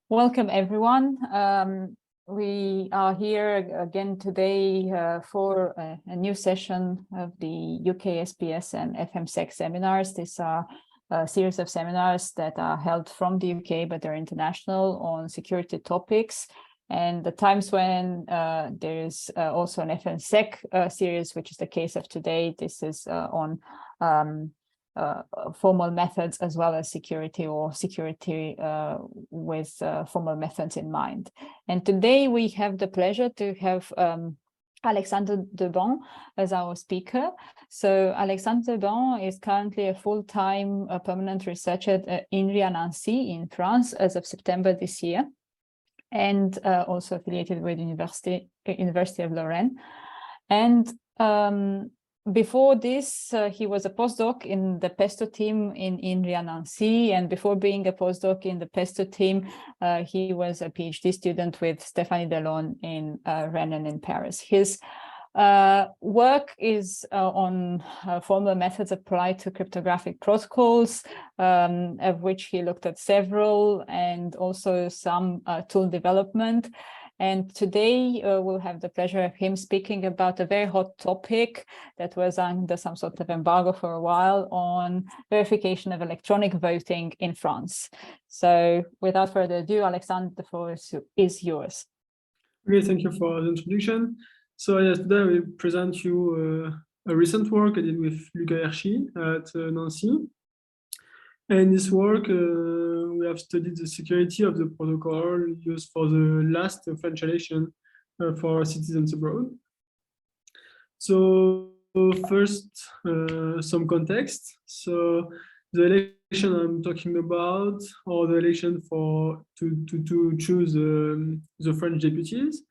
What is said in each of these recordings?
Welcome, everyone. We are here again today for a new session of the UK SPS and FMSec seminars. These are a series of seminars that are held from the UK, but they're international on security topics. And the times when there is also an FMSec series, which is the case of today, this is on formal methods as well as security or security with formal methods in mind. And today we have the pleasure to have Alexandre Debant as our speaker. So Alexandre Debant is currently a full-time permanent researcher at Inria Nancy in France as of September this year, and also affiliated with University of Lorraine. And before this, he was a postdoc in the Pesto team in Inria Nancy, and before being a postdoc in the Pesto team, he was a PhD student with Stéphanie Delon in Rennes in Paris. His work is on formal methods applied to cryptographic protocols, of which he looked at several, and also some tool development. And today we'll have the pleasure of him speaking about a very hot topic that was under some sort of embargo for a while on verification of electronic voting in France. So without further ado, Alexandre, the floor is yours. Okay, thank you for the introduction. So yes, today I will present you a recent work I did with Luca Hershey at Nancy. And this work, we have studied the security of the protocol used for the last French election for citizens abroad. So first, some context. So the election I'm talking about, or the election to choose the French deputies,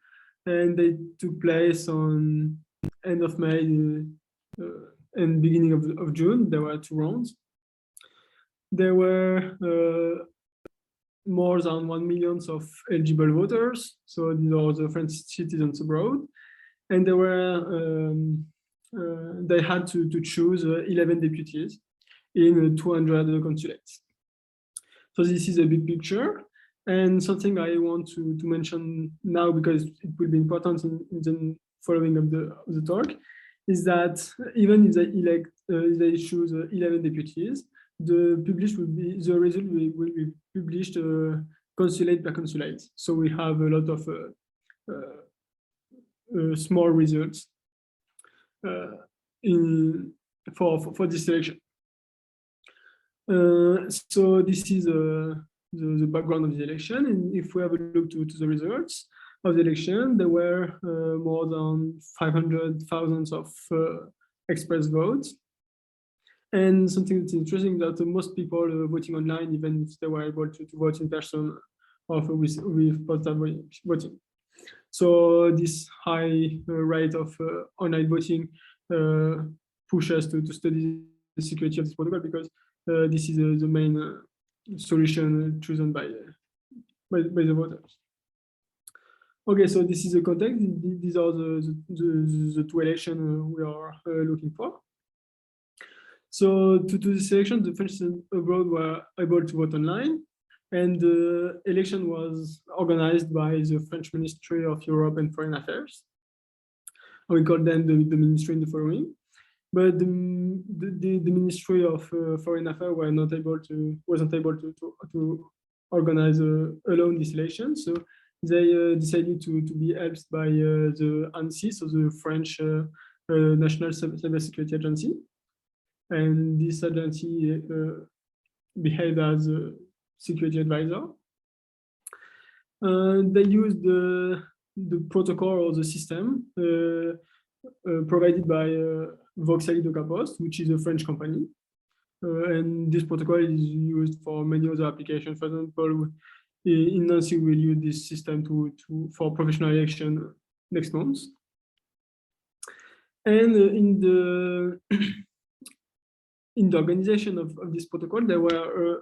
and they took place on end of May and beginning of June. There were 2 rounds. There were more than 1 million of eligible voters, so these are the French citizens abroad, and there were they had to choose 11 deputies in 200 consulates. So this is a big picture, and something I want to mention now, because it will be important in the following of the talk, is that even if they choose 11 deputies, the result will be published consulate per consulate. So we have a lot of small results for this selection. So this is the background of the election. And if we have a look to the results of the election, there were more than 500,000 of express votes. And something that's interesting that most people are voting online, even if they were able to vote in person or with postal voting. So this high rate of online voting pushes us to study the security of this protocol, because this is the main solution chosen by the voters. Okay, so this is the context. These are the 2 elections we are looking for. So to do the selection, the French citizens abroad were able to vote online, and the election was organized by the French Ministry of Europe and Foreign Affairs. We call them the ministry in the following. But the Ministry of Foreign Affairs wasn't able to organize alone this election. So they decided to be helped by the ANSSI, so the French National Cybersecurity Agency. And this agency behaved as a security advisor. They used the protocol or the system provided by Voxel Post, which is a French company. And this protocol is used for many other applications. For example, in Nancy, we'll use this system for professional election next month. And in the organization of this protocol, there were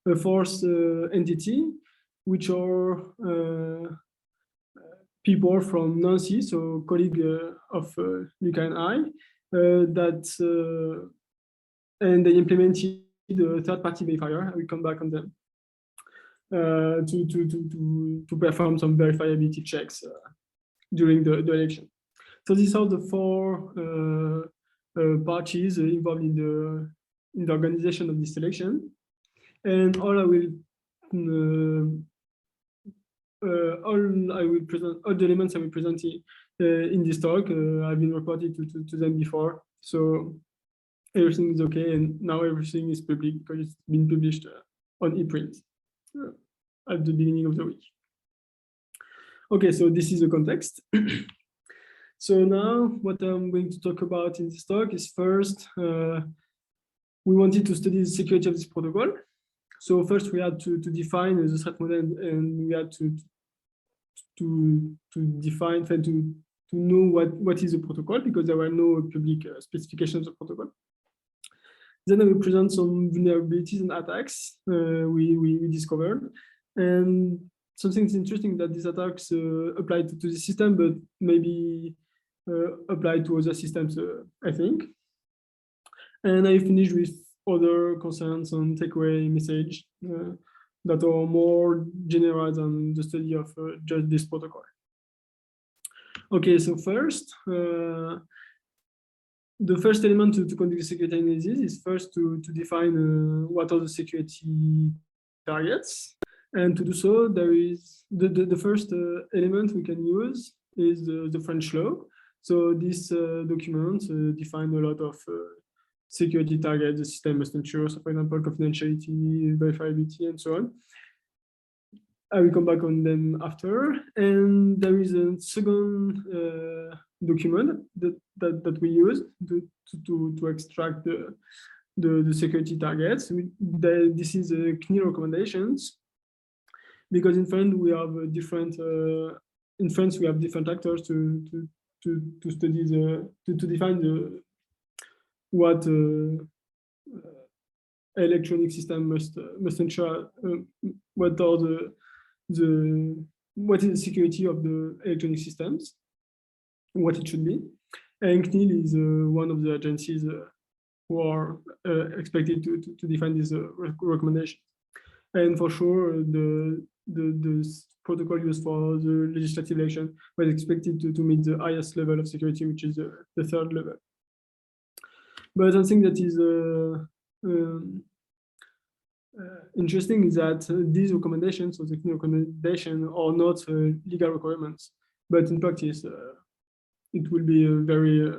a fourth entity, which are people from Nancy, so colleague of Luca and I, and they implemented a third-party verifier. I will come back on them. to perform some verifiability checks during the election. So these are the four parties involved in the organization of this election, and all the elements I will present in this talk. I've been reported to them before, so everything is okay, and now everything is public because it's been published on ePrint at the beginning of the week. Okay, so this is the context. So now what I'm going to talk about in this talk is first, we wanted to study the security of this protocol. So first we had to define the threat model, and we had to define, to know what is the protocol, because there were no public specifications of protocol. Then I will present some vulnerabilities and attacks we discovered. And something interesting that these attacks apply to the system, but maybe apply to other systems, I think. And I finish with other concerns and takeaway message that are more general than the study of just this protocol. Okay, so first, the first element to conduct security analysis is first to define what are the security targets. And to do so, there is the first element we can use is the French law. So this document defines a lot of security targets the system must ensure. So for example, confidentiality, verifiability, and so on. I will come back on them after. And there is a second document that we use to extract the security targets. This is CNIL recommendations, because in France we have different actors to study to define what electronic system must ensure, what is the security of the electronic systems, what it should be. And CNIL is one of the agencies who are expected to define these recommendations. And for sure, the protocol used for the legislative election was expected to meet the highest level of security, which is the third level. But something that is interesting is that these recommendations, or the CNIL recommendation, are not legal requirements. But in practice, it will be very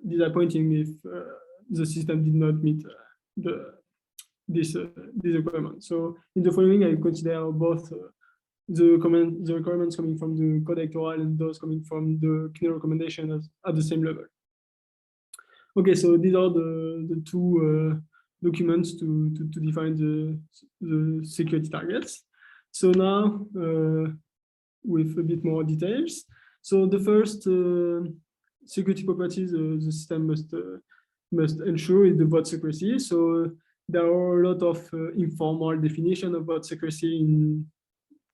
disappointing if the system did not meet this requirement. So in the following, I consider both the requirements coming from the Code Electoral and those coming from the CNIL recommendation at the same level. Okay, so these are the two documents to define the security targets. So now, with a bit more details. So the first security properties the system must ensure is the vote secrecy. So there are a lot of informal definition of vote secrecy in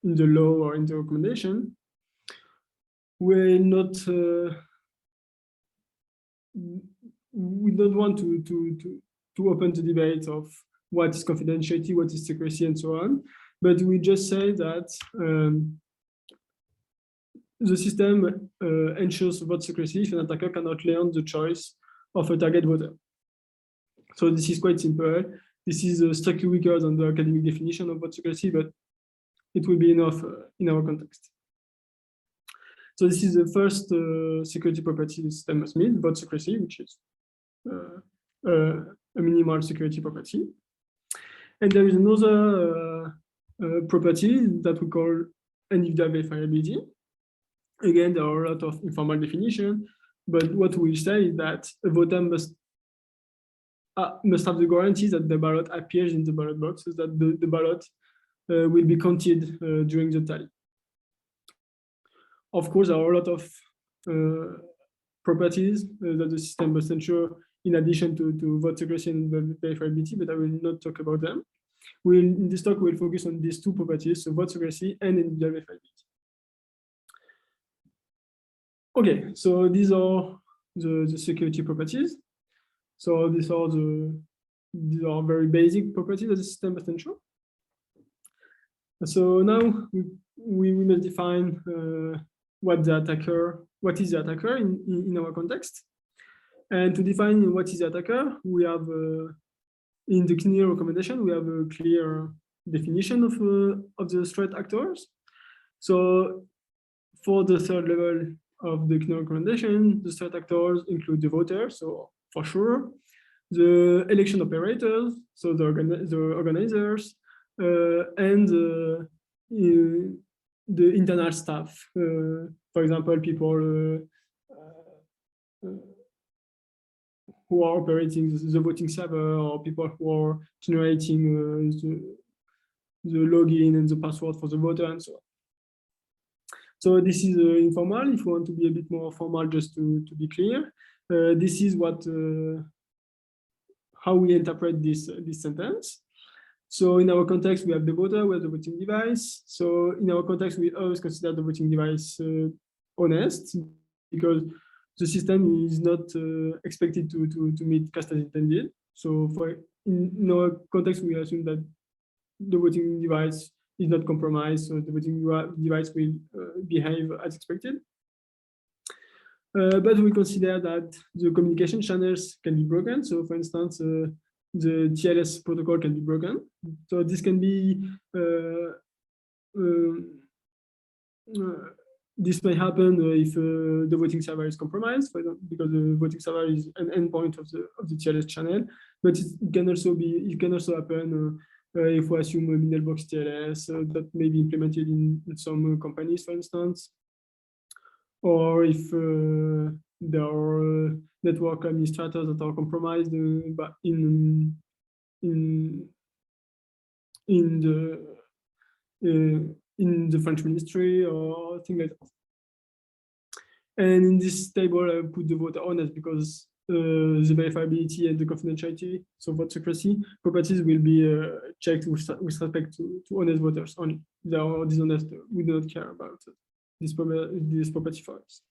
the law or in the recommendation. We don't want to open the debate of what is confidentiality, what is secrecy, and so on. But we just say that the system ensures vote secrecy if an attacker cannot learn the choice of a target voter. So this is quite simple. This is strictly weaker than the academic definition of vote secrecy, but it will be enough in our context. So this is the first security property the system must meet, vote secrecy, which is a minimal security property. And there is another property that we call individual verifiability. Again, there are a lot of informal definition, but what we say is that a voter must have the guarantee that the ballot appears in the ballot box, so that the ballot will be counted during the tally. Of course, there are a lot of properties that the system must ensure in addition to vote secrecy and verifiability, but I will not talk about them. In this talk, we'll focus on these two properties, so vote secrecy and individual verifiability. Okay, so these are the security properties. So these are very basic properties that the system must ensure. So now we must define what is the attacker in our context. And to define what is the attacker, we have in the CNIL recommendation, we have a clear definition of the threat actors. So for the third level of the CNIL recommendation, the threat actors include the voters, so for sure, the election operators, so the organizers, and the internal staff. For example, people who are operating the voting server, or people who are generating the login and the password for the voter, and so on. So this is informal. If you want to be a bit more formal, just to be clear, this is what how we interpret this sentence. So in our context, we have the voter, we have the voting device. So in our context, we always consider the voting device honest, because the system is not expected to meet cast as intended. So in our context, we assume that the voting device is not compromised, so the voting device will behave as expected. But we consider that the communication channels can be broken. So for instance, the TLS protocol can be broken. So this can be, this may happen if the voting server is compromised, for example, because the voting server is an endpoint of the TLS channel. But it can also happen if we assume a middlebox TLS that may be implemented in some companies, for instance, or if there are network administrators that are compromised but in the French ministry or things like that. And in this table, I put the voter honest because the verifiability and the confidentiality, so vote secrecy properties will be checked with respect to honest voters only. They are dishonest, we do not care about this property for us.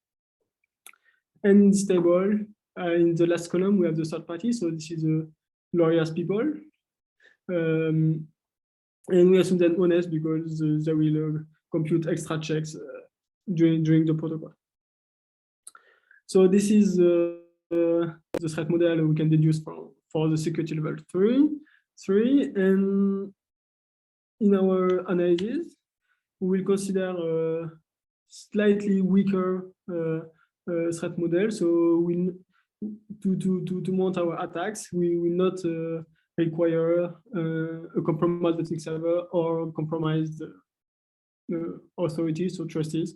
And in this table, in the last column, we have the third party. So this is lawyers people. And we assume that honest because they will compute extra checks during the protocol. So this is the threat model we can deduce for the security level 3. And in our analysis, we will consider slightly weaker threat model. So to mount our attacks, we will not require a compromised voting server or compromised authorities or trustees.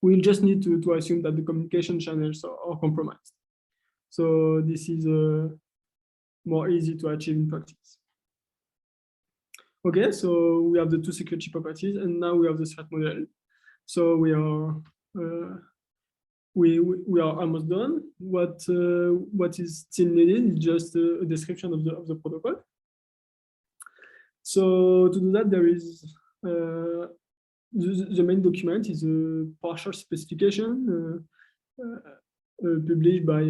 We'll just need to assume that the communication channels are compromised. So this is more easy to achieve in practice. Okay, so we have the two security properties, and now we have the threat model. So we are almost done. What is still needed is just a description of the protocol. So to do that, there is the main document is a partial specification published by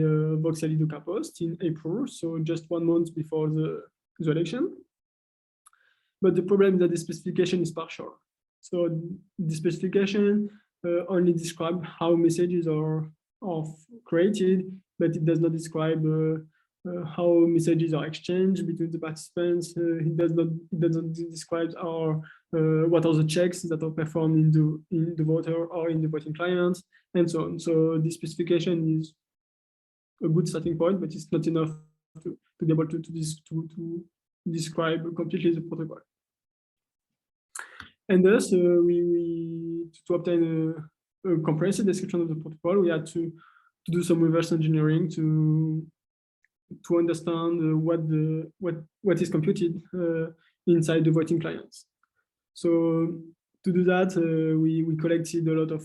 Voxel Docker Post in April, so just 1 month before the election. But the problem is that the specification is partial. So the specification only describes how messages are created, but it does not describe how messages are exchanged between the participants. It doesn't describe what are the checks that are performed in the voter or in the voting client, and so on. So this specification is a good starting point, but it's not enough to be able to describe completely the protocol. And thus, to obtain a comprehensive description of the protocol, we had to do some reverse engineering to understand what is computed inside the voting clients. So to do that, we collected a lot of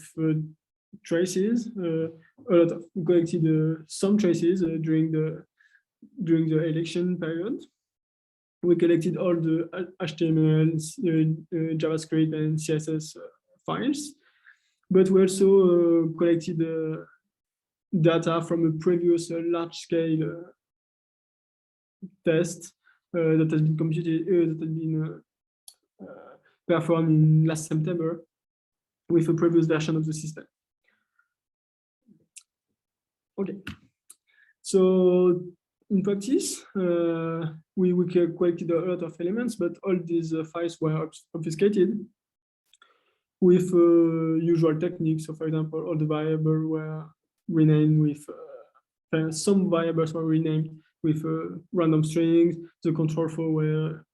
traces. We collected some traces during the election period. We collected all the HTML, JavaScript, and CSS files, but we also collected data from a previous large-scale test that has been computed, performed in last September with a previous version of the system. Okay, so in practice, we collected a lot of elements, but all these files were obfuscated with usual techniques. So for example, all the variables were renamed with, some variables were renamed with random strings, the control flow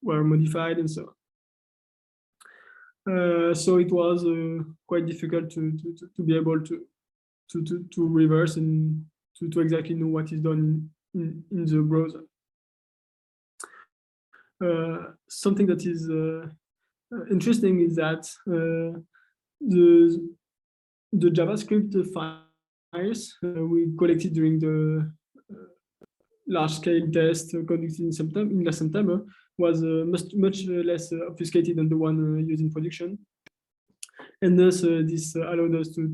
were modified, and so on. So it was quite difficult to be able to reverse and to exactly know what is done in the browser. Something that is interesting is that the JavaScript files we collected during the large-scale test conducted in last September was much less obfuscated than the one used in production. And thus, this allowed us to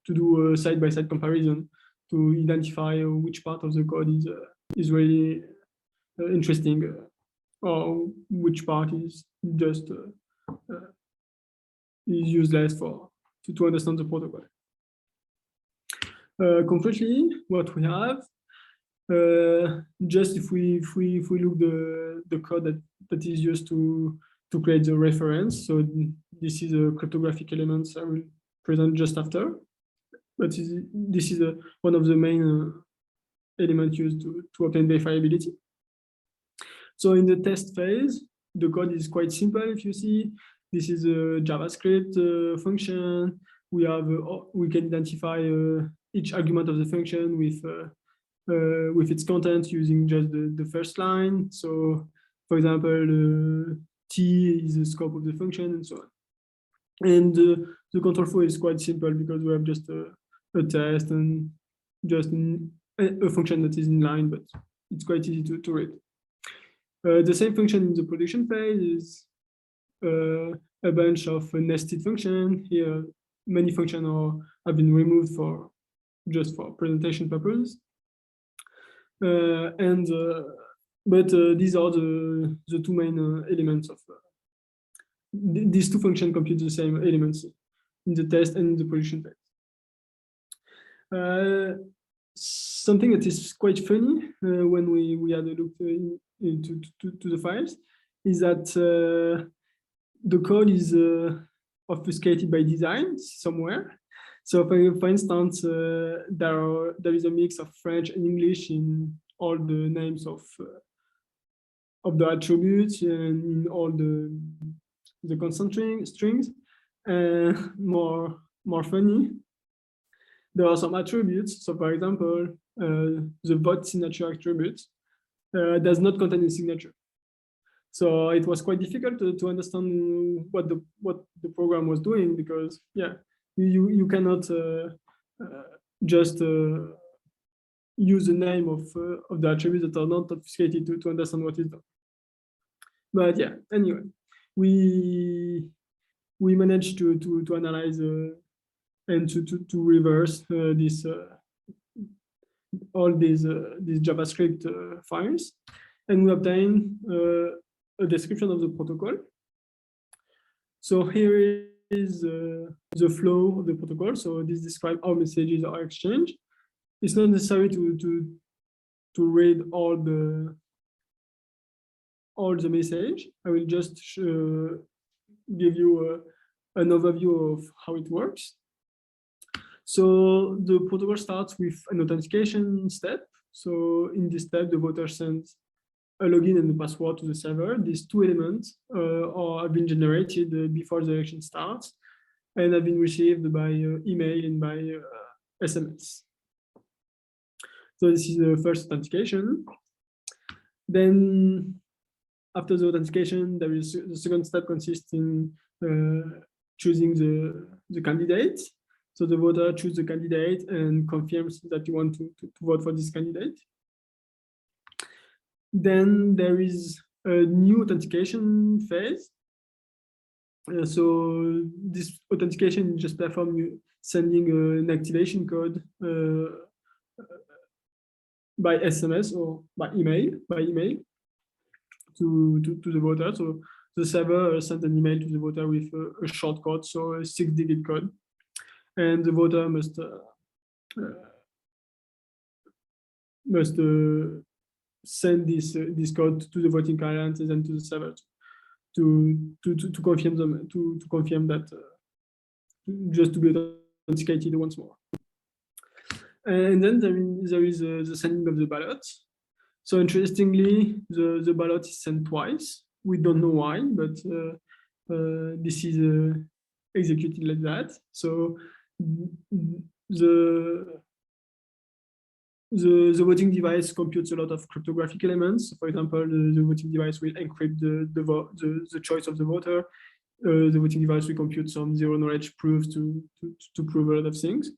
do a side-by-side comparison to identify which part of the code is really interesting, or which part is just is useless to understand the protocol. Concretely, what we have, just if we look the code that is used to create the reference. So this is a cryptographic elements I will present just after, but this is one of the main elements used to obtain verifiability. So in the test phase, the code is quite simple. If you see, this is a JavaScript function. We can identify each argument of the function with its content using just the first line. So, for example, T is the scope of the function, and so on. And the control flow is quite simple because we have just a test and just a function that is in line, but it's quite easy to read. The same function in the production phase is a bunch of nested functions. Here, many functions have been removed just for presentation purposes. But these are the two main elements of these two functions compute the same elements in the test and in the production phase. Something that is quite funny when we had a look into the files is that the code is obfuscated by design somewhere. So for instance, there is a mix of French and English in all the names of the attributes and in all the constant strings. More funny, there are some attributes. So for example, the vote signature attribute does not contain a signature. So it was quite difficult to understand what the program was doing, because you cannot just use the name of the attributes that are not obfuscated to understand what is done. But yeah, anyway, we managed to analyze and to reverse all these JavaScript files, and we obtain a description of the protocol. So here is the flow of the protocol. So this describes how messages are exchanged. It's not necessary to read all the message. I will just give you an overview of how it works. So the protocol starts with an authentication step. So in this step, the voter sends a login and a password to the server. These two elements have been generated before the election starts and have been received by email and by SMS. So this is the first authentication. Then after the authentication, there is the second step consists in choosing the candidate. So the voter chooses the candidate and confirms that you want to vote for this candidate. Then there is a new authentication phase. So this authentication is just performed sending an activation code by SMS or by email to the voter. the server sends an email to the voter with a short code, so a 6-digit code, and the voter must send this code to the voting client and then to the server to confirm them to confirm that just to be authenticated once more. And then there is the sending of the ballot. So interestingly, the ballot is sent twice. We don't know why, but this is executed like that. So the voting device computes a lot of cryptographic elements. For example, the voting device will encrypt the choice of the voter. The voting device will compute some zero-knowledge proofs to prove a lot of things.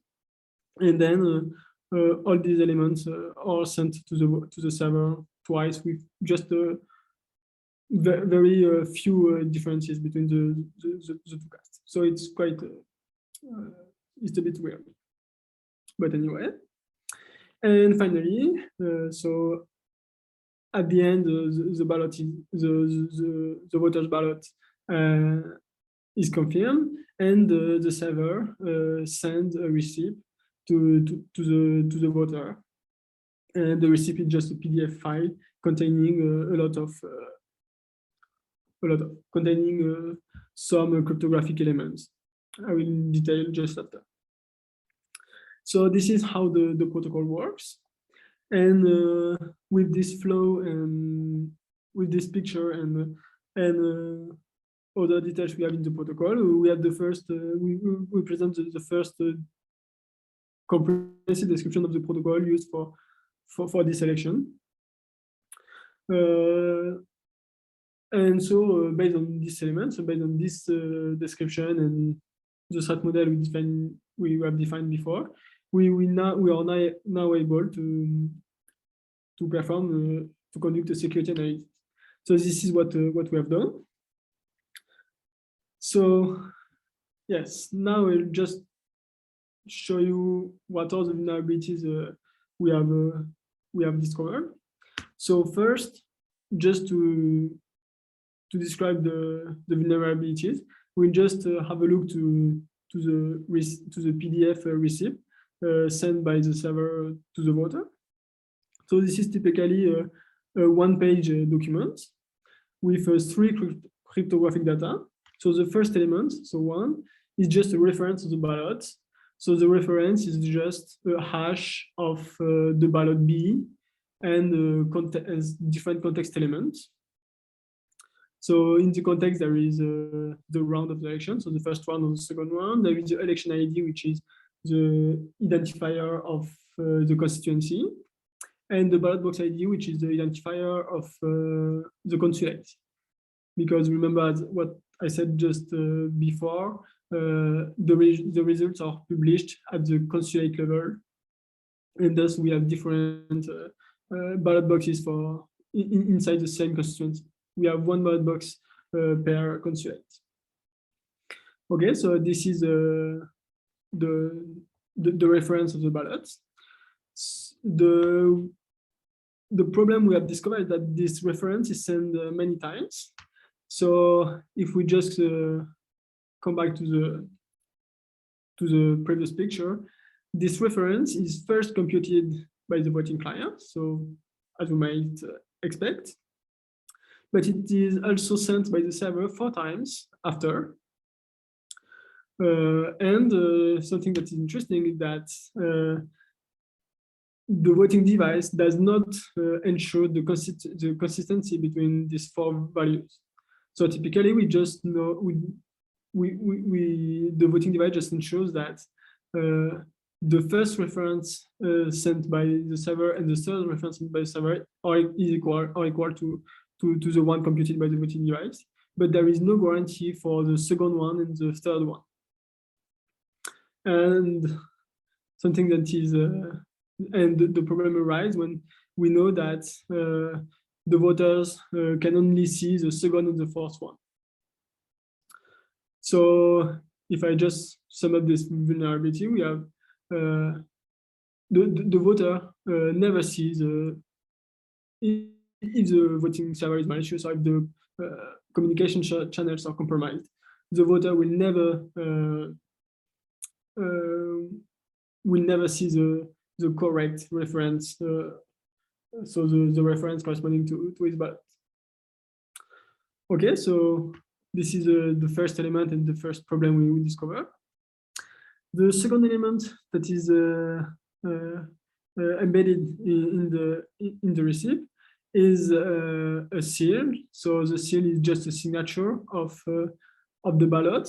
And then all these elements are sent to the server twice with just very few differences between the two casts. So it's quite, it's a bit weird. But anyway. And finally, so at the end, the ballot is the voter's ballot is confirmed, and the server sends a receipt to the voter, and the receipt is just a PDF file containing containing some cryptographic elements. I will detail just after. So this is how the protocol works. And with this flow and with this picture and other details we have in the protocol, we have the first, we present the first comprehensive description of the protocol used for this selection. And so based on this element, so based on this description and the threat model we have defined before, we are now able to perform to conduct a security analysis. So this is what we have done. So yes, now I'll just show you what are the vulnerabilities we have discovered. So first, just to describe the vulnerabilities, we'll just have a look to the PDF receipt sent by the server to the voter. So this is typically a one-page document with 3 cryptographic data. So the first element, so 1, is just a reference to the ballot. So the reference is just a hash of the ballot B and different context elements. So in the context, there is the round of the election. So the first one or the second one. There is the election ID, which is the identifier of the constituency, and the ballot box ID, which is the identifier of the consulate. Because remember what I said just before, the results are published at the consulate level, and thus we have different ballot boxes for inside the same constituency. We have 1 ballot box per consulate. Okay, so this is the reference of the ballots. The problem we have discovered is that this reference is sent many times. So if we just come back to the previous picture, this reference is first computed by the voting client, so as we might expect, but it is also sent by the server 4 times after. And something that is interesting is that the voting device does not ensure the consistency between these 4 values. So typically, we just know the voting device just ensures that the first reference sent by the server and the third reference sent by the server are equal to the one computed by the voting device, but there is no guarantee for the second one and the third one. And something that is, and the problem arises when we know that the voters can only see the second and the fourth one. So if I just sum up this vulnerability, we have the voter never sees if the voting server is malicious or if the communication channels are compromised, the voter will never see the correct reference, so the reference corresponding to his ballot. Okay, so this is the first element and the first problem we discover. The second element that is embedded in the receipt is a seal. So the seal is just a signature of the ballot,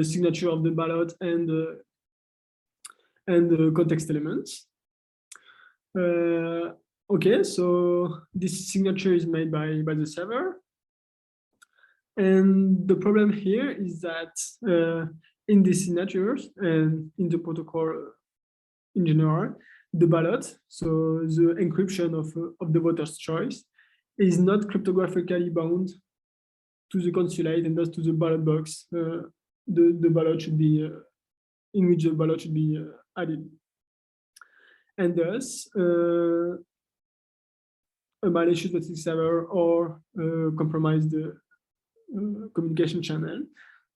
signature of the ballot and the context elements. Okay, so this signature is made by the server. And the problem here is that in these signatures and in the protocol in general, the ballot, so the encryption of the voter's choice, is not cryptographically bound to the consulate and thus to the ballot box. The ballot should be in which the ballot should be added, and thus a malicious voting server or compromised communication channel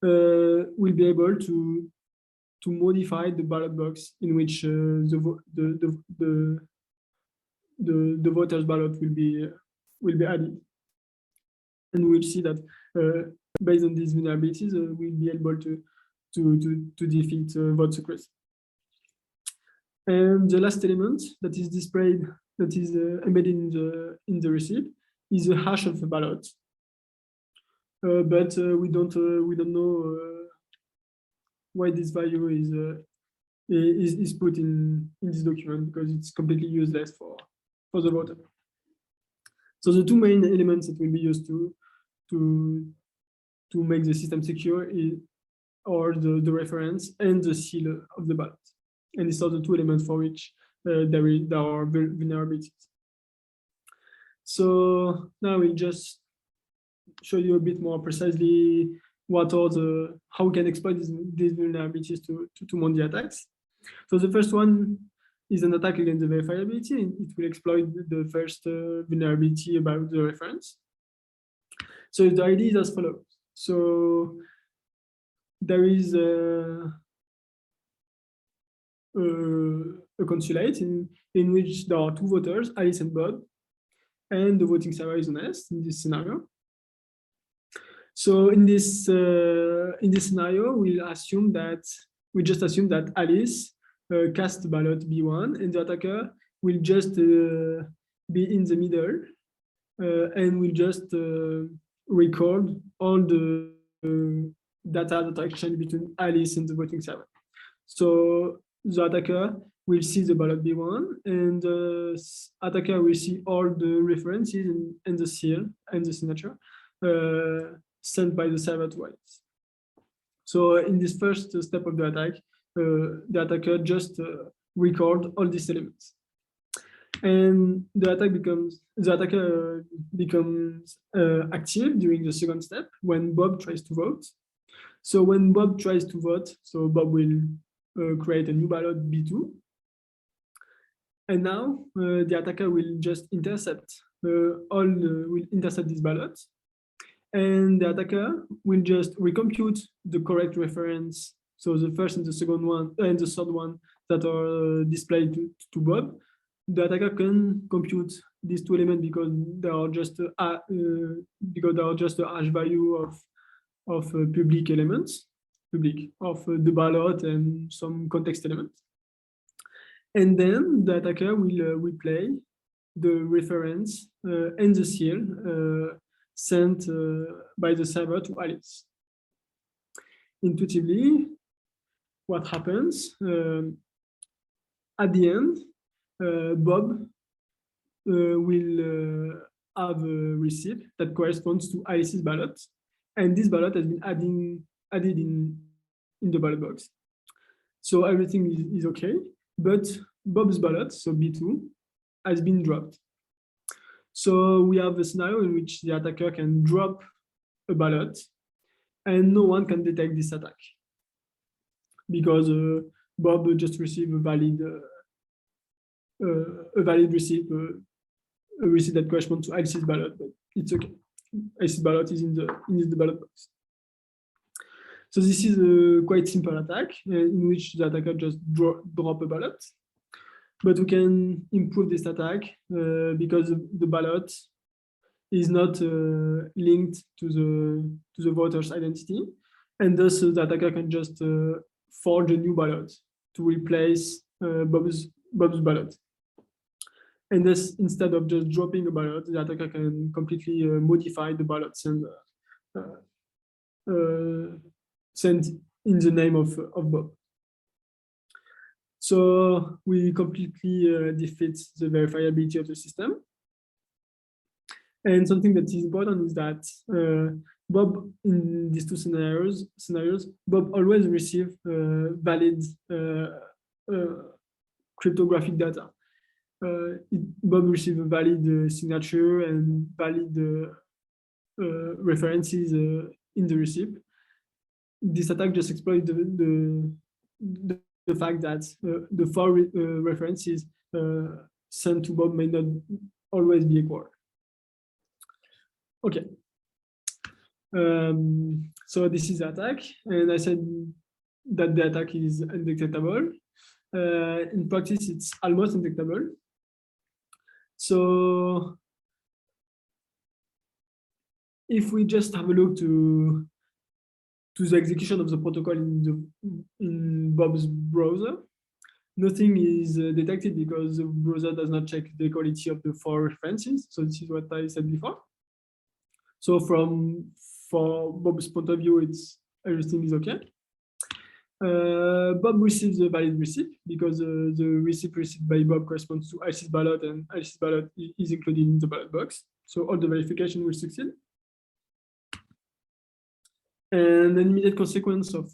will be able to modify the ballot box in which the voter's ballot will be added, and we'll see that based on these vulnerabilities, we'll be able to defeat vote secrecy. And the last element that is displayed, that is embedded in the receipt, is the hash of the ballot. But we don't know why this value is put in this document, because it's completely useless for the voter. So the two main elements that will be used to make the system secure are the reference and the seal of the ballot. And these are the two elements for which there are vulnerabilities. So now we'll just show you a bit more precisely how we can exploit these vulnerabilities to mount the attacks. So the first one is an attack against the verifiability, and it will exploit the first vulnerability about the reference. So the idea is as follows. So there is a consulate in which there are two voters, Alice and Bob, and the voting server is honest in this scenario. So in this scenario, we just assume that Alice cast ballot B1, and the attacker will just be in the middle and will just record all the data that are exchanged between Alice and the voting server. So the attacker will see the ballot B1, and the attacker will see all the references and the seal and the signature sent by the server to Alice. So in this first step of the attack, the attacker just record all these elements, and the attacker becomes active during the second step when Bob tries to vote. So when Bob tries to vote, so Bob will create a new ballot B2, and now the attacker will just intercept this ballot. And the attacker will just recompute the correct reference. So the first and the second one and the third one that are displayed to Bob. The attacker can compute these two elements because they are just a hash value of public elements, of the ballot and some context elements. And then the attacker will replay the reference and the seal sent by the server to Alice. Intuitively, what happens at the end, Bob will have a receipt that corresponds to Alice's ballot, and this ballot has been added in the ballot box. So everything is okay, but Bob's ballot, so B2, has been dropped. So we have a scenario in which the attacker can drop a ballot and no one can detect this attack because Bob just received a valid receipt a receipt that corresponds to Alice's ballot, but it's okay. Alice's ballot is in the ballot box. So this is a quite simple attack in which the attacker just drop a ballot. But we can improve this attack because the ballot is not linked to the voter's identity, and thus the attacker can just forge a new ballot to replace Bob's ballot. And thus, instead of just dropping a ballot, the attacker can completely modify the ballots and send in the name of Bob. So we completely defeat the verifiability of the system. And something that is important is that Bob, in these two scenarios, Bob always receives valid cryptographic data. Bob receives a valid signature and valid references in the receipt. This attack just exploits the fact that the 4 references sent to Bob may not always be equal. Okay. So this is the attack, and I said that the attack is undetectable. In practice, it's almost undetectable. So if we just have a look to the execution of the protocol in Bob's browser, nothing is detected because the browser does not check the quality of the 4 references. So this is what I said before. So for Bob's point of view, everything is okay. Bob receives a valid receipt because the receipt received by Bob corresponds to Alice's ballot, and Alice's ballot is included in the ballot box. So all the verification will succeed. And an immediate consequence of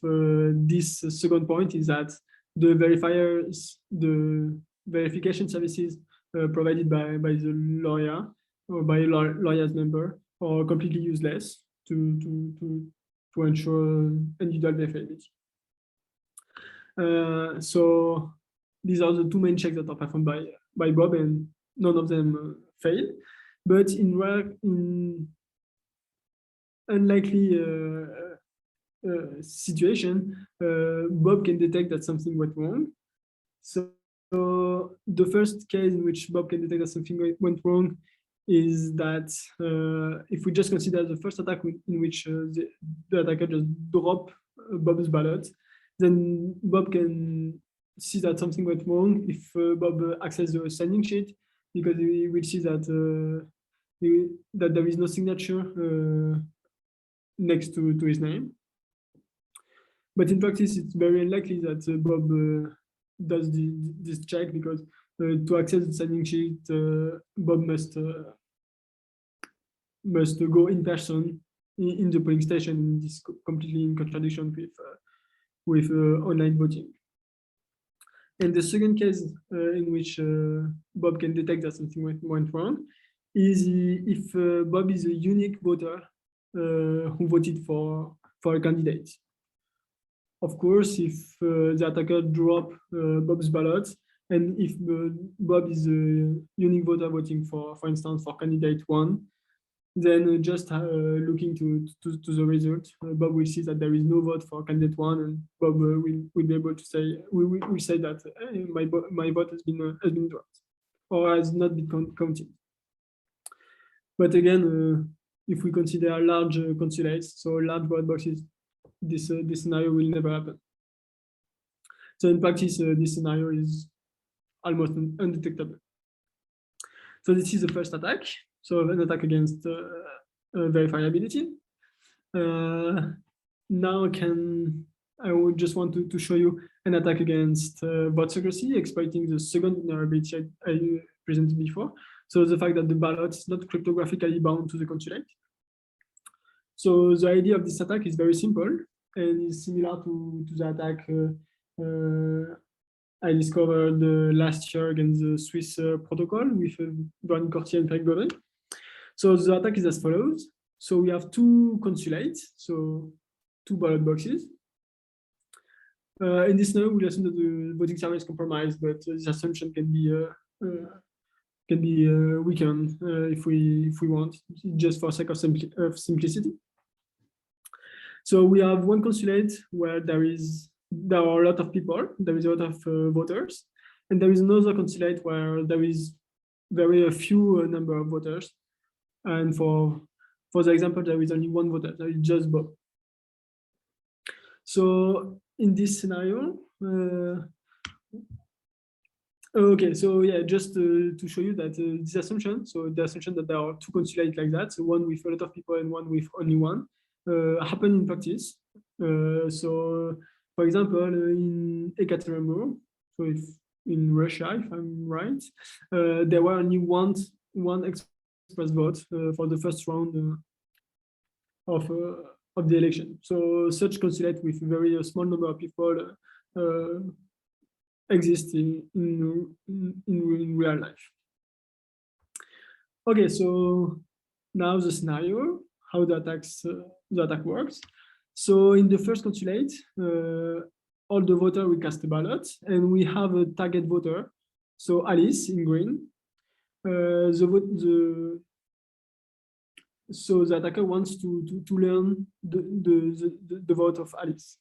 this second point is that the verifiers, the verification services provided by the lawyer or by a lawyer's member are completely useless to ensure individual verifiability. So these are the 2 main checks that are performed by Bob, and none of them fail. But in unlikely situation, Bob can detect that something went wrong. So the first case in which Bob can detect that something went wrong is that if we just consider the first attack in which the attacker just dropped Bob's ballot, then Bob can see that something went wrong if Bob accesses the signing sheet, because he will see that that there is no signature next to his name. But in practice, it's very unlikely that Bob does this check, because to access the signing sheet, Bob must go in person in the polling station. This is completely in contradiction with online voting. And the second case in which Bob can detect that something went wrong is if Bob is a unique voter who voted for a candidate. Of course, if the attacker drops Bob's ballot, and if Bob is a unique voter voting for instance, for candidate 1, then just looking to the result, Bob will see that there is no vote for candidate 1, and Bob will be able to say, will say that hey, my vote has been dropped or has not been counted. But again, if we consider large consulates, so large ballot boxes, this scenario will never happen. So in practice, this scenario is almost undetectable. So this is the first attack. So an attack against verifiability. Now I would just want to show you an attack against vote secrecy, exploiting the second vulnerability I presented before. So the fact that the ballot is not cryptographically bound to the consulate. So the idea of this attack is very simple and is similar to the attack I discovered last year against the Swiss protocol with Bernie Cortier and Frédéric Gaudry. So the attack is as follows. So we have 2 consulates, so 2 ballot boxes. In this scenario, we assume that the voting server is compromised, but this assumption can be weakened if we want, just for sake of simplicity. So we have one consulate where there are a lot of people, there is a lot of voters, and there is another consulate where there is very few number of voters. And for the example, there is only one voter, there is just Bob. So in this scenario, okay, so yeah, just to show you that this assumption, so the assumption that there are two consulates like that, so one with a lot of people and one with only one, happen in practice. So, for example, in Ekaterinburg, so if in Russia, if I'm right, there were only one express vote for the first round of the election. So such consulate with a very small number of people exist in real life. Okay, so now the scenario, how the attack works. So in the first consulate, all the voters will cast a ballot, and we have a target voter. So Alice in green. So the attacker wants to learn the vote of Alice.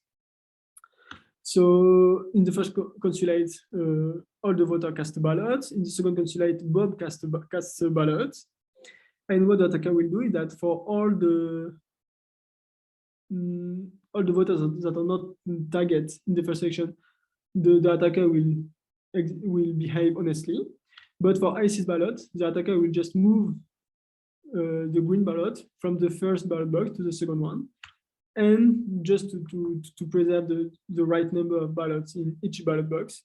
So in the first consulate, all the voters cast a ballot. In the second consulate, Bob casts a ballot. And what the attacker will do is that for all the voters that are not target in the first section, the attacker will behave honestly. But for Alice's ballot, the attacker will just move the green ballot from the first ballot box to the second one, and just to preserve the right number of ballots in each ballot box,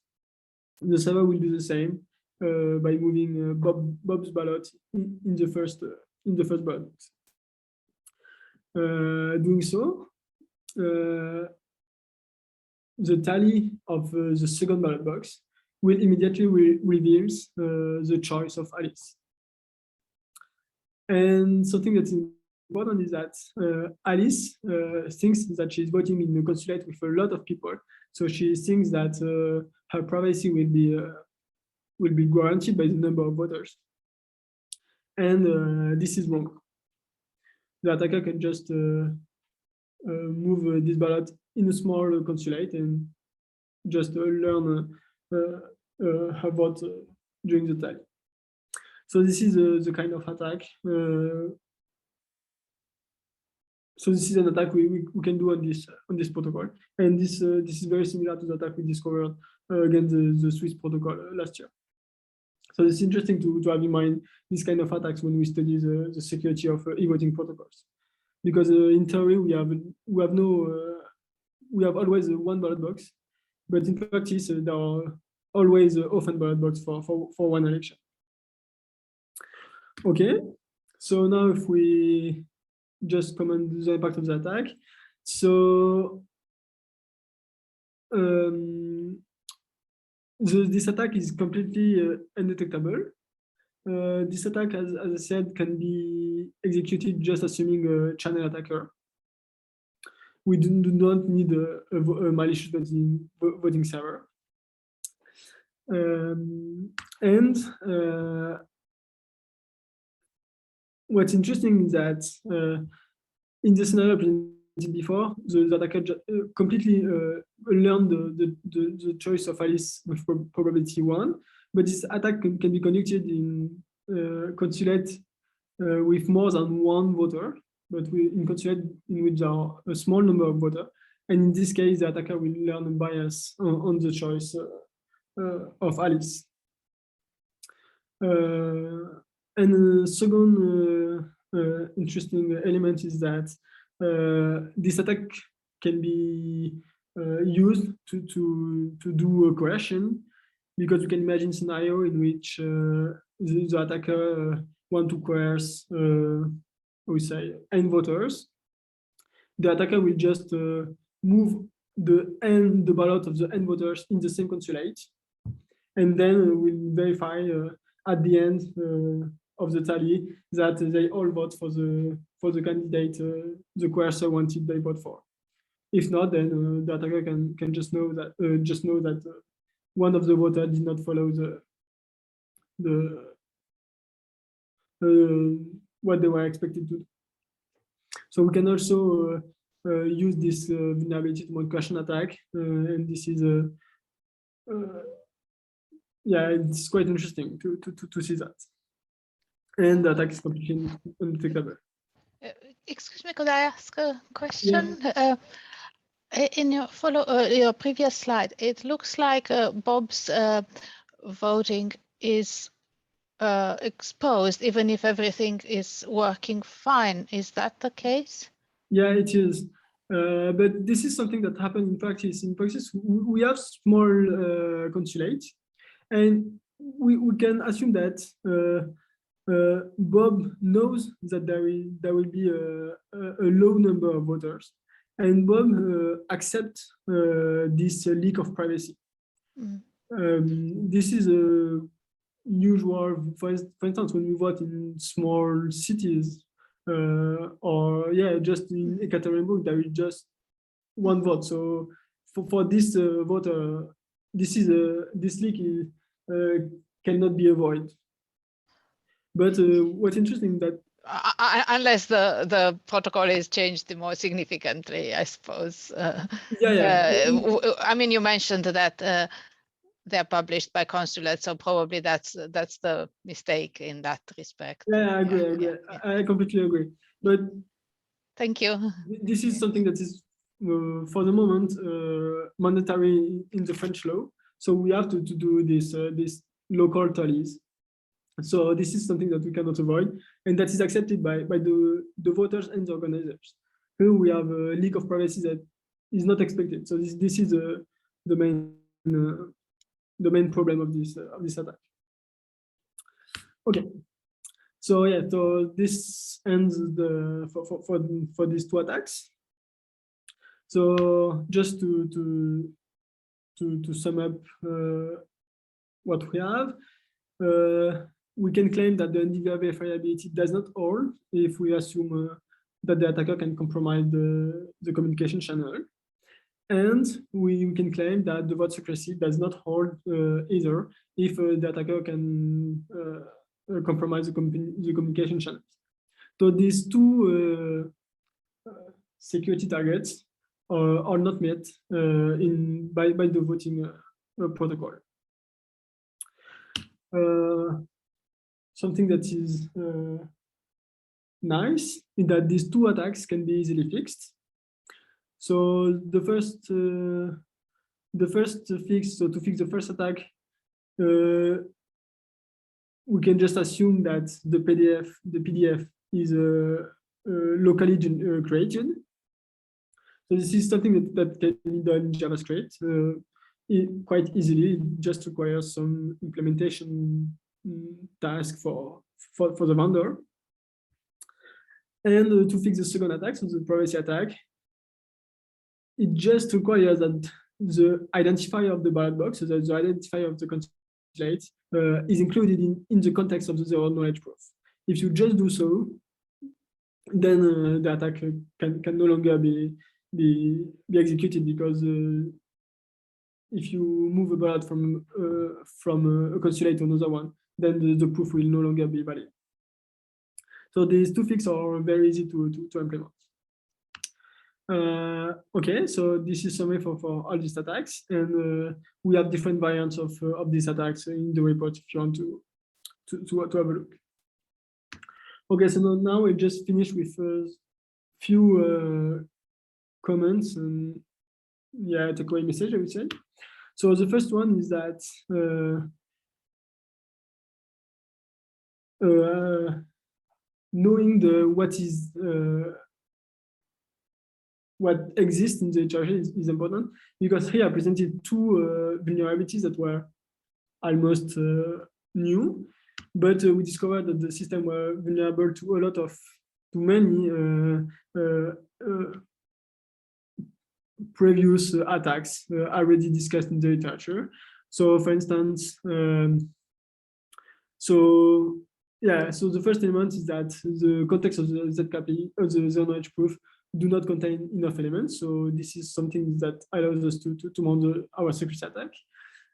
the server will do the same by moving Bob's ballot in the first ballot box. Doing so, the tally of the second ballot box will immediately reveals the choice of Alice. And something that's important is that Alice thinks that she's voting in a consulate with a lot of people. So she thinks that her privacy will be guaranteed by the number of voters. And this is wrong. The attacker can just move this ballot in a small consulate and just learn her vote during the tally. So this is the kind of attack. So this is an attack we can do on this protocol, and this is very similar to the attack we discovered against the Swiss protocol last year. So it's interesting to have in mind this kind of attacks when we study the security of e-voting protocols, because in theory we have always one ballot box, but in practice there are always often ballot box for one election. Okay, so now if we just comment the impact of the attack. So this attack is completely undetectable. This attack, as I said, can be executed just assuming a channel attacker. We do not need a malicious voting server. What's interesting is that in the scenario presented before, the attacker completely learned the choice of Alice with probability 1, but this attack can be conducted in consulate with more than one voter, but in consulate in which there are a small number of voters. And in this case, the attacker will learn a bias on the choice of Alice. And the second interesting element is that this attack can be used to do a coercion, because you can imagine a scenario in which the attacker want to coerce, we say, n voters. The attacker will just move the ballot of the n voters in the same consulate, and then will verify at the end of the tally that they all vote for the candidate the coercer wanted they vote for. If not, then the attacker can just know that one of the voters did not follow what they were expected to do. So we can also use this vulnerability to mount question attack, and this is yeah, it's quite interesting to see that. And the attack is completely undetectable. Excuse me, could I ask a question? Yeah. In your your previous slide, it looks like Bob's voting is exposed, even if everything is working fine. Is that the case? Yeah, it is. But this is something that happened in practice. In practice, we have small consulates, and we can assume that Bob knows that there will be a low number of voters, and Bob accepts this leak of privacy. This is a usual, for instance, when we vote in small cities, or yeah, just in Ekaterinburg, there is just one vote. So for this voter, this leak is, cannot be avoided. But what's interesting that unless the protocol is changed more significantly, I suppose. I mean, you mentioned that they're published by consulates, so probably that's the mistake in that respect. Yeah, I agree. Yeah. I completely agree. But thank you. This is something that is, for the moment, mandatory in the French law. So we have to do this local tallies. So this is something that we cannot avoid, and that is accepted by the voters and the organizers. Here we have a leak of privacy that is not expected. So this is the main problem of this attack. Okay. So yeah, so this ends for these two attacks. So just to sum up what we have, we can claim that the NDVR verifiability does not hold if we assume that the attacker can compromise the communication channel. And we can claim that the vote secrecy does not hold either if the attacker can compromise the communication channels. So these two security targets are not met by the voting protocol. Something that is nice is that these two attacks can be easily fixed. So the first fix, so to fix the first attack, we can just assume that the PDF is locally created. So this is something that can be done in JavaScript quite easily. It just requires some implementation task for the vendor. And to fix the second attack, so the privacy attack, it just requires that the identifier of the ballot box, so that the identifier of the consulate is included in the context of the zero knowledge proof. If you just do so, then the attack can no longer be executed, because if you move a ballot from a consulate to another one, then the proof will no longer be valid. So these two fixes are very easy to implement. Okay, so this is summary for all these attacks, and we have different variants of these attacks in the report if you want to have a look. Okay, so now we just finished with a few comments and yeah, takeaway message, I would say. So the first one is that knowing what exists in the HRG is important, because here I presented two vulnerabilities that were almost new, but we discovered that the system were vulnerable to many previous attacks already discussed in the literature. So for instance, so the first element is that the context of the ZKP, or the zero knowledge proof, do not contain enough elements. So this is something that allows us to mount our security attack.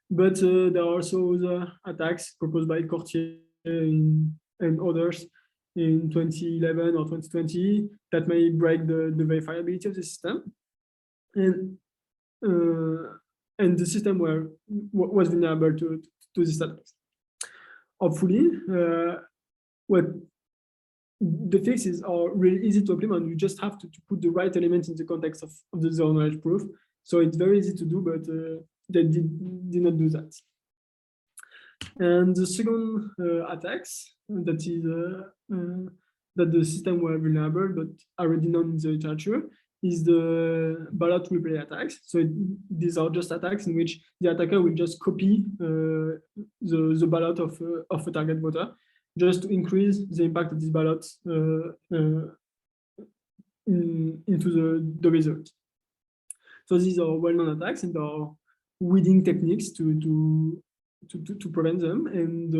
But there are also other attacks proposed by Courtier and others in 2011 or 2020 that may break the verifiability of the system. And the system was vulnerable to this attacks. Hopefully, what the fixes are really easy to implement. You just have to put the right elements in the context of the zero knowledge proof. So it's very easy to do, but they did not do that. And the second attacks that is that the system were vulnerable, but already known in the literature, is the ballot replay attacks. So these are just attacks in which the attacker will just copy the ballot of a target voter, just to increase the impact of this ballot into the result. So these are well-known attacks, and there are weeding techniques to prevent them, and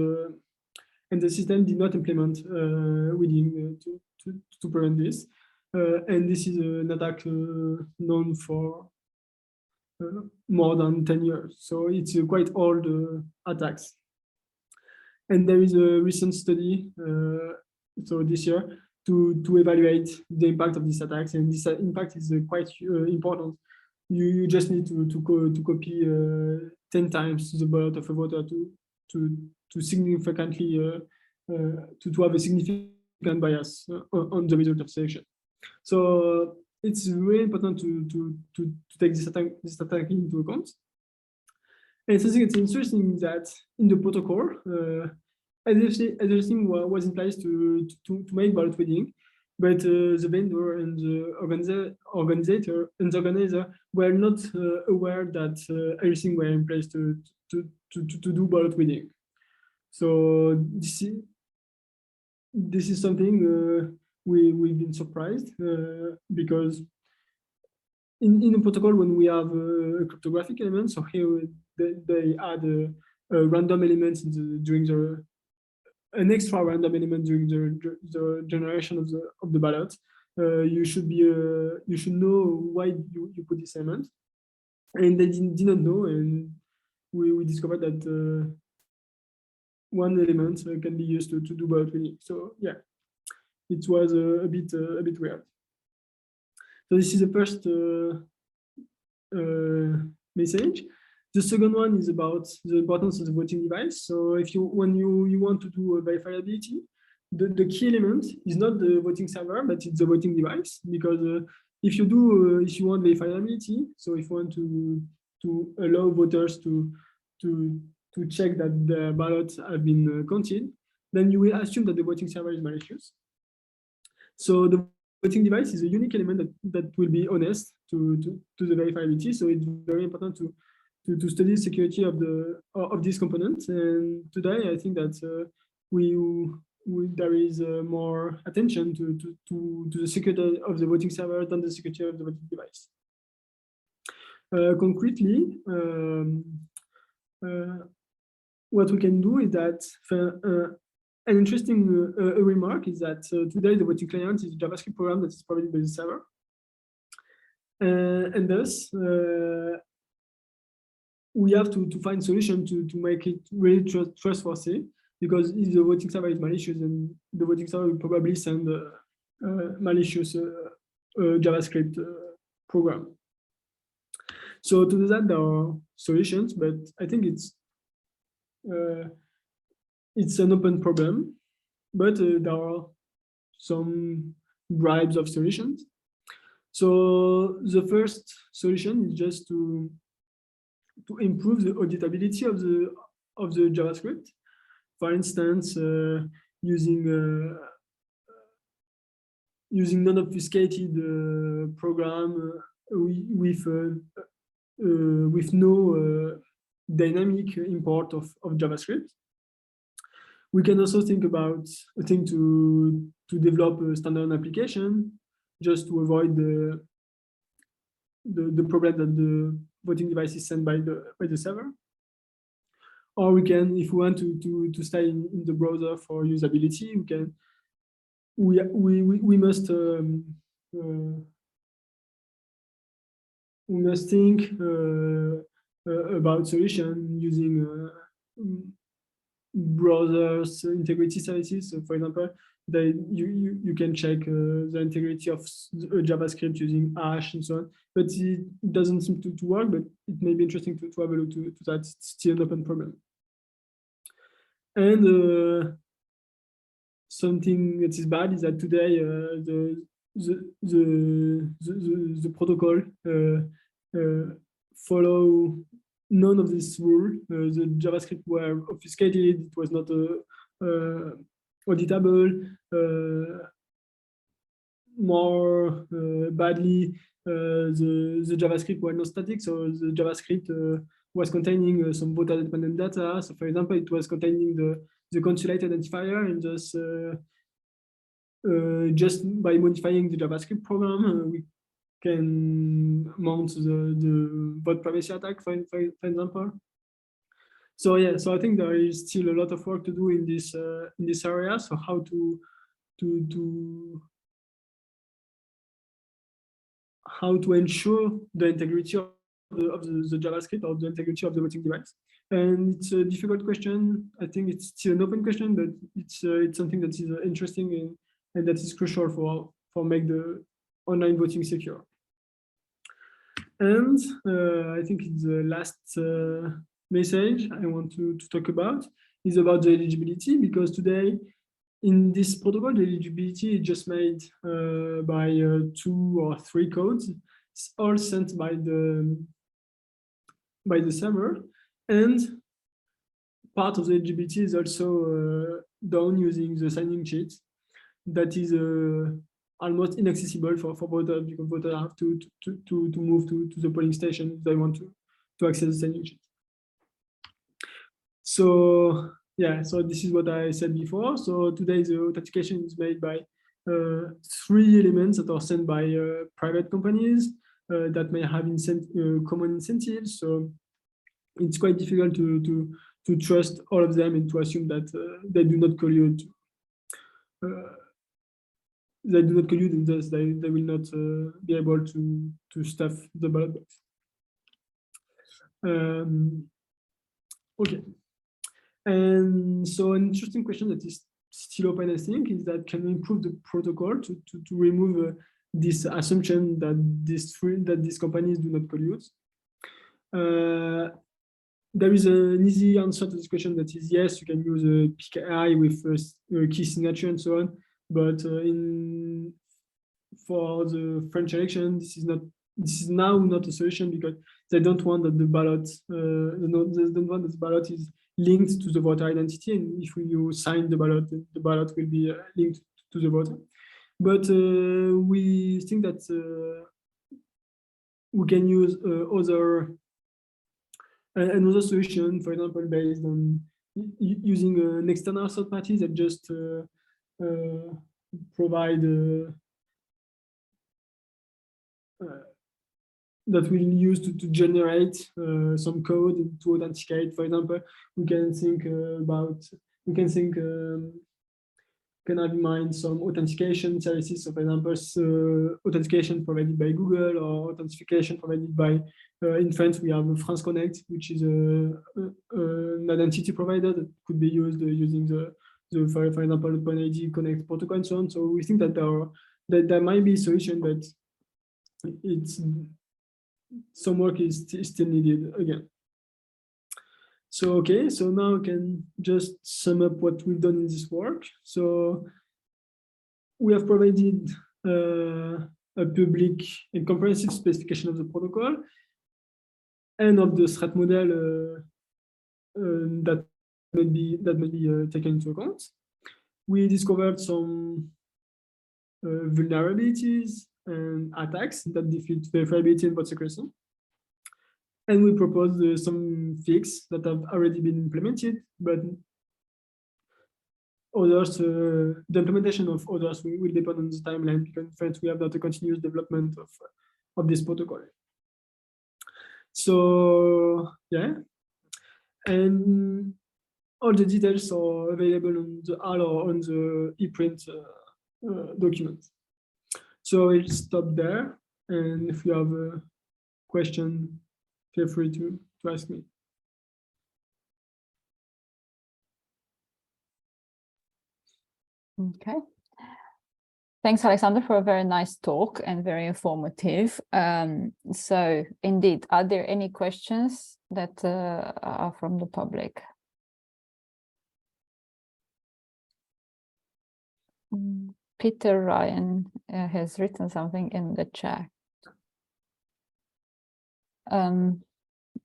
the system did not implement weeding to prevent this. And this is an attack known for more than 10 years. So it's quite old attacks. And there is a recent study, so this year, to evaluate the impact of these attacks. And this impact is quite important. You just need to copy 10 times the ballot of a voter to significantly to have a significant bias on the result of selection. So it's really important to take this attack into account. And something that's interesting is that in the protocol, everything was in place to make ballot weeding, but the vendor and the organizer were not aware that everything were in place to do ballot weeding. So this is something we've been surprised because in a protocol, when we have a cryptographic element, so here they add a random element during an extra random element during the generation of the ballot. You should know why you put this element, and they did not know, and we discovered that one element can be used to do ballot weeding. So yeah, it was a bit weird. So this is the first message. The second one is about the importance of the voting device. So when you want to do a verifiability, the key element is not the voting server, but it's the voting device. Because if you want verifiability, so if you want to allow voters to check that the ballots have been counted, then you will assume that the voting server is malicious. So the voting device is a unique element that will be honest to the verifiability. So it's very important to study the security of these components. And today, I think that there is more attention to the security of the voting server than the security of the voting device. Concretely, what we can do is that an interesting remark is that today the voting client is a JavaScript program that is provided by the server. And thus, we have to find solution to make it really trustworthy, because if the voting server is malicious, then the voting server will probably send a malicious JavaScript program. So to do that, there are solutions, but I think it's an open problem, but there are some bribes of solutions. So the first solution is just to improve the auditability of the JavaScript. For instance, using non-obfuscated program with no dynamic import of JavaScript. We can also think about to develop a standalone application just to avoid the problem that the voting device is sent by the server. Or we can, if we want to stay in the browser for usability, we must think about solution using browsers integrity services. So for example, you can check the integrity of JavaScript using hash and so on, but it doesn't seem to work. But it may be interesting to have a look to that. It's still an open problem. And something that is bad is that today the protocol follow none of this rule. The JavaScript were obfuscated. It was not auditable. More badly, the JavaScript were not static. So the JavaScript was containing some voter-dependent data. So, for example, it was containing the consulate identifier, and just by modifying the JavaScript program, we can mount the vote privacy attack, for example. So yeah, so I think there is still a lot of work to do in this area. So how to ensure the integrity of the JavaScript, or the integrity of the voting device. And it's a difficult question. I think it's still an open question, but it's something that is interesting and that is crucial for make the online voting secure. And I think it's the last message I want to talk about is about the eligibility, because today in this protocol, the eligibility is just made by 2 or 3 codes. It's all sent by the server, and part of the eligibility is also done using the signing sheet that is almost inaccessible for voters, because voters have to move to the polling station if they want to access the signing sheet. So yeah, so this is what I said before. So today the authentication is made by 3 elements that are sent by private companies that may have common incentives. So it's quite difficult to trust all of them and to assume that they do not collude. They do not collude, and thus they will not be able to stuff the ballot box. Okay. And so an interesting question that is still open, I think, is that can we improve the protocol to remove this assumption that these companies do not collude? There is an easy answer to this question that is yes, you can use a PKI with key signature and so on, but for the French election, this is now not a solution, because they don't want that the ballot is linked to the voter identity, and if you sign the ballot will be linked to the voter. But we think that we can use another solution, for example, based on using an external third party that just provide that we'll use to generate some code to authenticate. For example, we can have in mind some authentication services. So, for example, authentication provided by Google, or authentication provided by, in France, we have France Connect, which is an identity provider that could be used using for example, OpenID Connect protocol and so on. So we think that there might be a solution, but some work is still needed again. So, okay, so now I can just sum up what we've done in this work. So we have provided a public and comprehensive specification of the protocol and of the threat model that may be taken into account. We discovered some vulnerabilities and attacks that defeat verifiability and vote secrecy. And we proposed some fixes that have already been implemented, but others, the implementation of others will depend on the timeline, because in fact we have not a continuous development of this protocol. So yeah, and all the details are available on the HAL or on the ePrint document. So I'll stop there, and if you have a question, feel free to ask me. Okay, Thanks, Alexander, for a very nice talk and very informative. So indeed, are there any questions that are from the public? Peter Ryan has written something in the chat. Can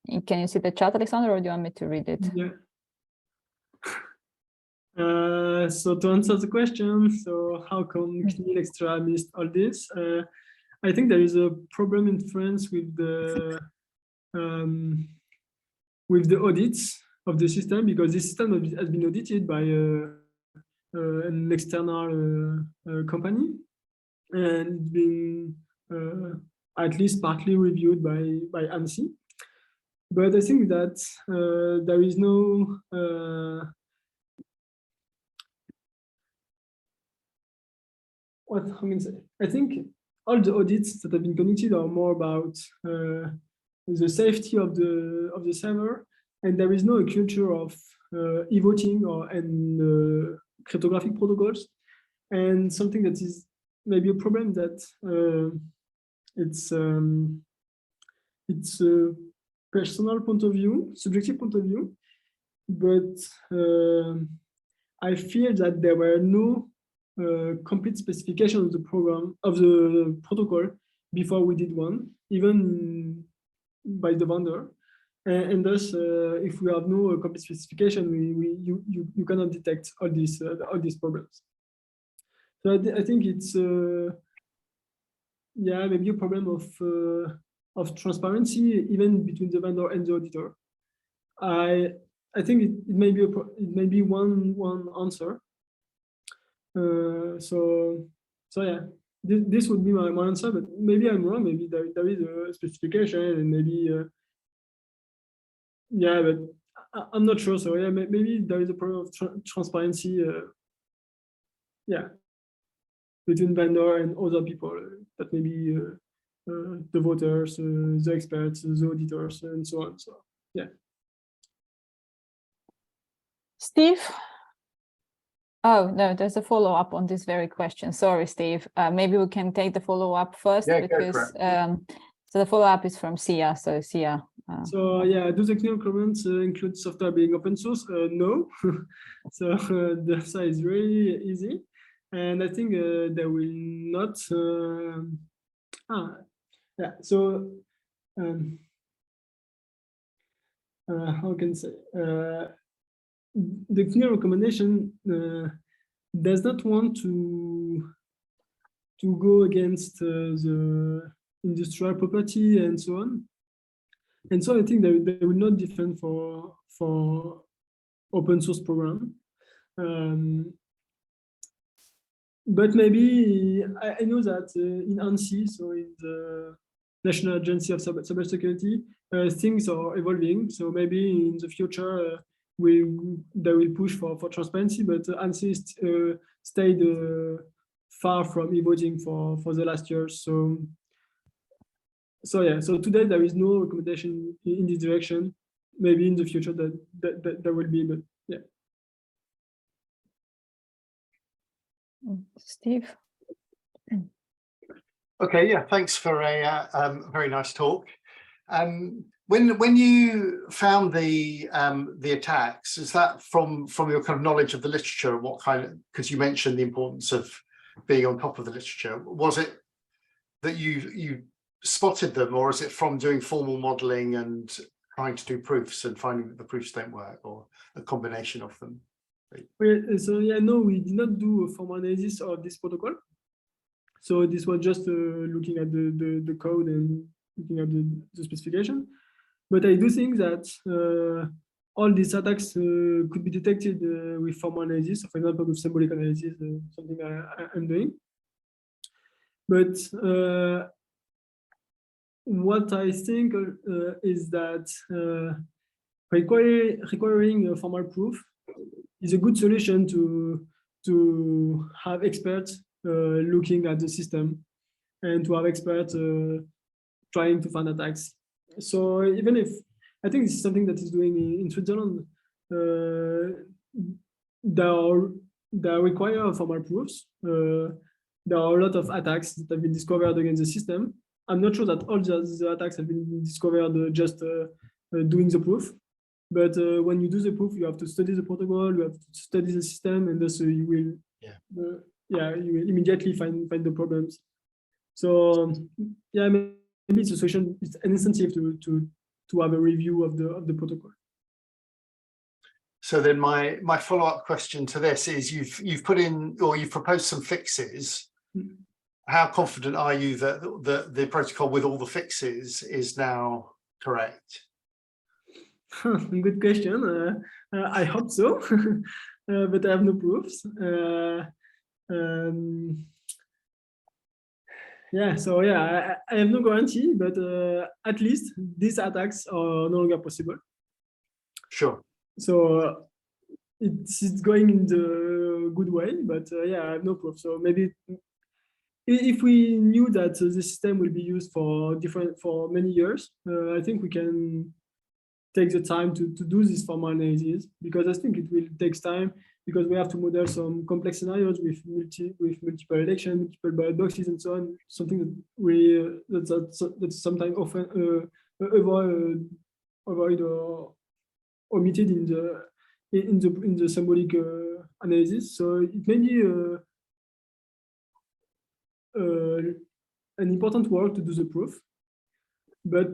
you see the chat, Alexander, or do you want me to read it? Yeah. So to answer the question, so how come CNIL Extra missed all this? I think there is a problem in France with the audits of the system, because this system has been audited by an external company, and it's been at least partly reviewed by ANSI. But I think that there is no how can I say? I think all the audits that have been conducted are more about the safety of the server, and there is no culture of e-voting and cryptographic protocols. And something that is maybe a problem that it's a personal point of view, subjective point of view, but I feel that there were no complete specification of the program of the protocol before we did one, even by the vendor, and thus if we have no complete specification, you cannot detect all these problems. So I think it's yeah, maybe a problem of transparency even between the vendor and the auditor. I think it may be one answer. So yeah, this would be my answer, but maybe I'm wrong. Maybe there is a specification, and maybe yeah, but I'm not sure. So yeah, maybe there is a problem of transparency. Yeah, between vendor and other people, that maybe the voters, the experts, the auditors, and so on. So yeah. Steve? Oh, no, there's a follow-up on this very question. Sorry, Steve. Maybe we can take the follow-up first, because so the follow-up is from Sia. So Sia. So yeah, do the CNIL comments include software being open source? No. So the answer is really easy. And I think they will not. Yeah. So how can I say? The CNIL recommendation does not want to go against the industrial property and so on. And so I think they will not defend for open source program. But maybe I know that in ANSI, so in the National Agency of Cybersecurity, things are evolving. So maybe in the future they will push for transparency. But ANSI stayed far from e-voting for the last years. So yeah. So today there is no recommendation in this direction. Maybe in the future that there will be, but yeah. Steve? Okay, yeah, thanks for a very nice talk. When you found the attacks, is that from your kind of knowledge of the literature? What kind of, because you mentioned the importance of being on top of the literature, was it that you spotted them, or is it from doing formal modeling and trying to do proofs and finding that the proofs don't work, or a combination of them? So yeah, no, we did not do a formal analysis of this protocol. So this was just looking at the code and looking at the specification. But I do think that all these attacks could be detected with formal analysis, for example, with symbolic analysis, something I'm doing. But what I think is that requiring a formal proof is a good solution to have experts looking at the system, and to have experts trying to find attacks. So even if I think this is something that is doing in Switzerland, they require formal proofs, there are a lot of attacks that have been discovered against the system. I'm not sure that all the attacks have been discovered just doing the proof. But when you do the proof, you have to study the protocol, you have to study the system, and thus you will, you will immediately find the problems. So yeah, maybe it's a solution. It's an incentive to have a review of the protocol. So then my follow-up question to this is you've put in, or you've proposed some fixes. How confident are you that the protocol with all the fixes is now correct? Good question. I hope so, but I have no proofs. Yeah, so yeah, I have no guarantee, but at least these attacks are no longer possible. Sure. So it's going in the good way, but yeah, I have no proof. So maybe if we knew that the system will be used for many years, I think we can take the time to do this formal analysis, because I think it will take time, because we have to model some complex scenarios with multiple elections, multiple ballot boxes, and so on. Something that we that's sometimes often avoid or omitted in the symbolic analysis. So it may be an important work to do the proof, but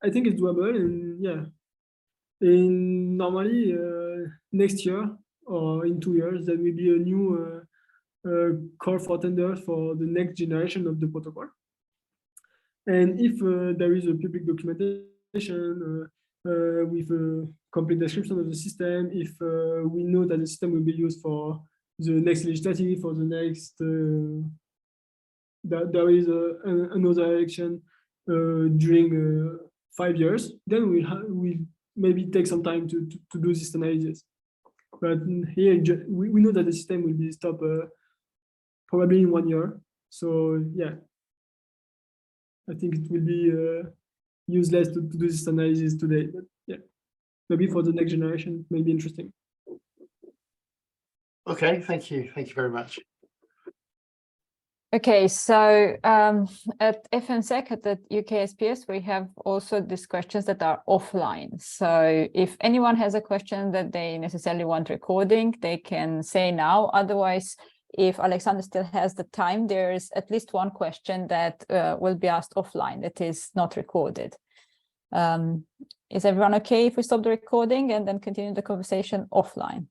I think it's doable. And yeah, normally next year or in 2 years, there will be a new call for tender for the next generation of the protocol. And if there is a public documentation with a complete description of the system, if we know that the system will be used for the next legislative, for the next, that there is another election during 5 years, then we'll maybe take some time to do this analysis. But here we know that the system will be stopped probably in 1 year. So yeah, I think it will be useless to do this analysis today. But yeah, maybe for the next generation, it may be interesting. Okay, thank you. Thank you very much. Okay, so at FNSEC, at the UKSPS, we have also these questions that are offline. So if anyone has a question that they necessarily want recording, they can say now. Otherwise, if Alexandre still has the time, there's at least one question that will be asked offline that is not recorded. Is everyone okay if we stop the recording and then continue the conversation offline?